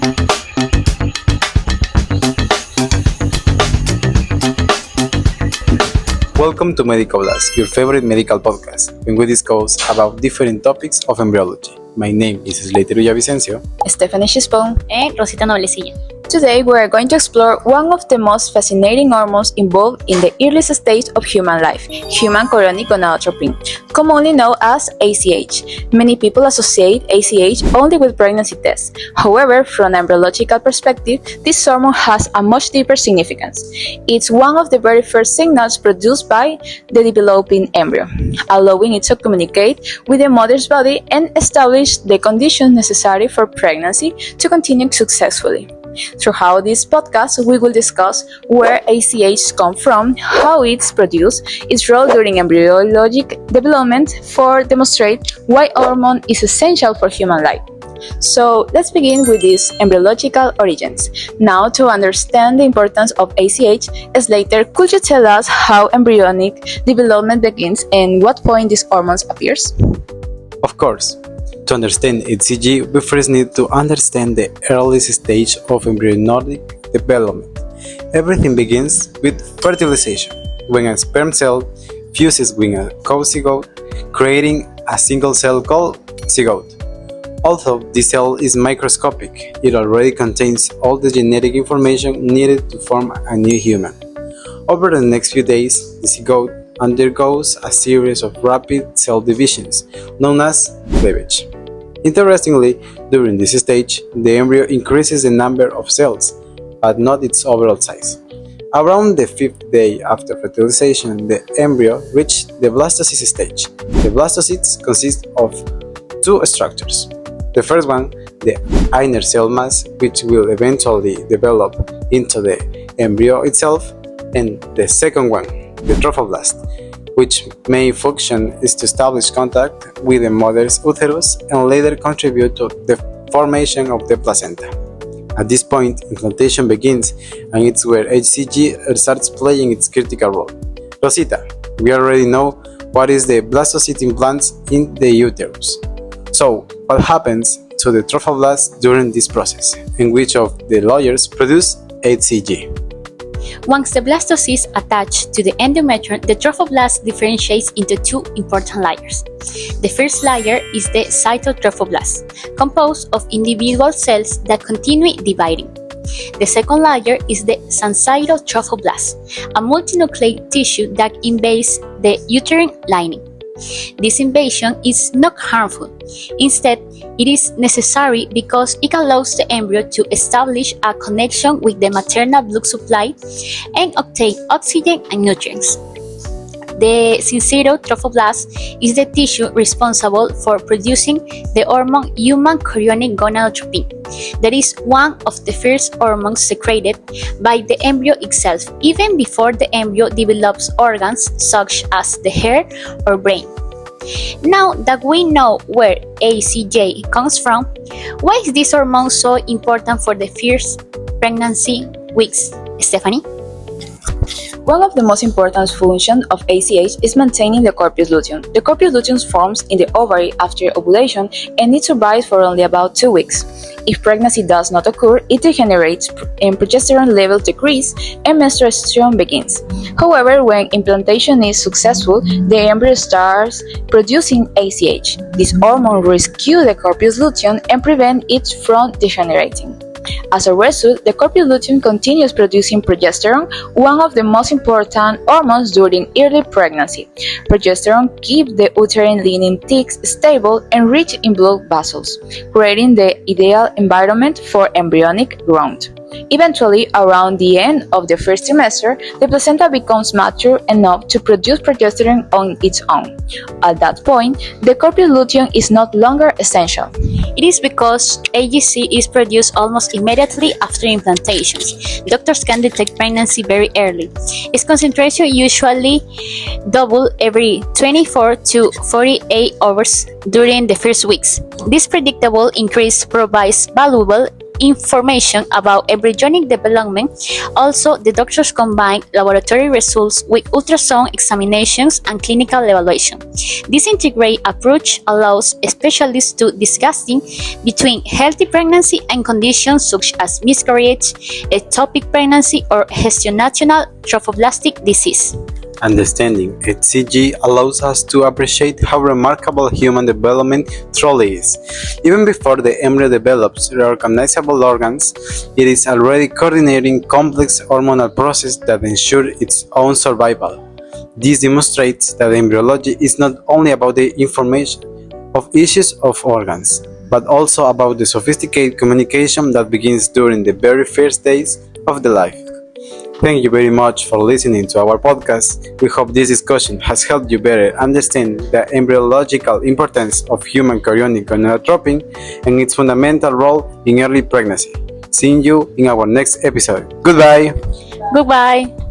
Welcome to Medical Blast, your favorite medical podcast, when we discuss about different topics of embryology. My name is Slater Villavicencio, Stephanie Chispon, and Rosita Noblecilla. Today we are going to explore one of the most fascinating hormones involved in the earliest stage of human life, human chorionic gonadotropin, commonly known as ACH. Many people associate ACH only with pregnancy tests. However, from an embryological perspective, this hormone has a much deeper significance. It's one of the very first signals produced by the developing embryo, allowing it to communicate with the mother's body and establish the conditions necessary for pregnancy to continue successfully. Throughout this podcast, we will discuss where ACH comes from, how it's produced, its role during embryologic development, for demonstrate why hormone is essential for human life. So let's begin with these embryological origins. Now, to understand the importance of ACH, Slater, could you tell us how embryonic development begins and what point this hormone appears? Of course. To understand HCG, we first need to understand the earliest stage of embryonic development. Everything begins with fertilization, when a sperm cell fuses with a co-zygote, creating a single cell called zygote. Although this cell is microscopic, it already contains all the genetic information needed to form a new human. Over the next few days, the zygote undergoes a series of rapid cell divisions, known as cleavage. Interestingly, during this stage, the embryo increases the number of cells, but not its overall size. Around the 5th day after fertilization, the embryo reaches the blastocyst stage. The blastocysts consist of two structures. The first one, the inner cell mass, which will eventually develop into the embryo itself, and the second one, the trophoblast, which main function is to establish contact with the mother's uterus and later contribute to the formation of the placenta. At this point, implantation begins, and it's where HCG starts playing its critical role. Rosita, we already know what is the blastocyst implants in the uterus. So, what happens to the trophoblast during this process, and which of the layers produce HCG? Once the blastocysts attach to the endometrium, the trophoblast differentiates into two important layers. The first layer is the cytotrophoblast, composed of individual cells that continue dividing. The second layer is the syncytotrophoblast, a multinucleate tissue that invades the uterine lining. This invasion is not harmful. Instead, it is necessary because it allows the embryo to establish a connection with the maternal blood supply and obtain oxygen and nutrients. The syncytotrophoblast is the tissue responsible for producing the hormone human chorionic gonadotropin. That is one of the first hormones secreted by the embryo itself, even before the embryo develops organs such as the hair or brain. Now that we know where ACJ comes from, why is this hormone so important for the first pregnancy weeks? Stephanie? One of the most important functions of ACH is maintaining the corpus luteum. The corpus luteum forms in the ovary after ovulation and it survives for only about 2 weeks. If pregnancy does not occur, it degenerates and progesterone levels decrease and menstruation begins. However, when implantation is successful, the embryo starts producing ACH. This hormone rescues the corpus luteum and prevents it from degenerating. As a result, the corpus luteum continues producing progesterone, one of the most important hormones during early pregnancy. Progesterone keeps the uterine lining thick, stable, and rich in blood vessels, creating the ideal environment for embryonic growth. Eventually, around the end of the first trimester, the placenta becomes mature enough to produce progesterone on its own. At that point, the corpus luteum is no longer essential. It is because AGC is produced almost immediately after implantation. Doctors can detect pregnancy very early. Its concentration usually double every 24 to 48 hours during the first weeks. This predictable increase provides valuable information about embryonic development. Also, the doctors combine laboratory results with ultrasound examinations and clinical evaluation. This integrated approach allows specialists to discussing between healthy pregnancy and conditions such as miscarriage, ectopic pregnancy, or gestational trophoblastic disease. Understanding HCG allows us to appreciate how remarkable human development truly is. Even before the embryo develops recognizable organs, it is already coordinating complex hormonal processes that ensure its own survival. This demonstrates that embryology is not only about the information of issues of organs, but also about the sophisticated communication that begins during the very first days of the life. Thank you very much for listening to our podcast. We hope this discussion has helped you better understand the embryological importance of human chorionic gonadotropin and its fundamental role in early pregnancy. Seeing you in our next episode. Goodbye! Goodbye!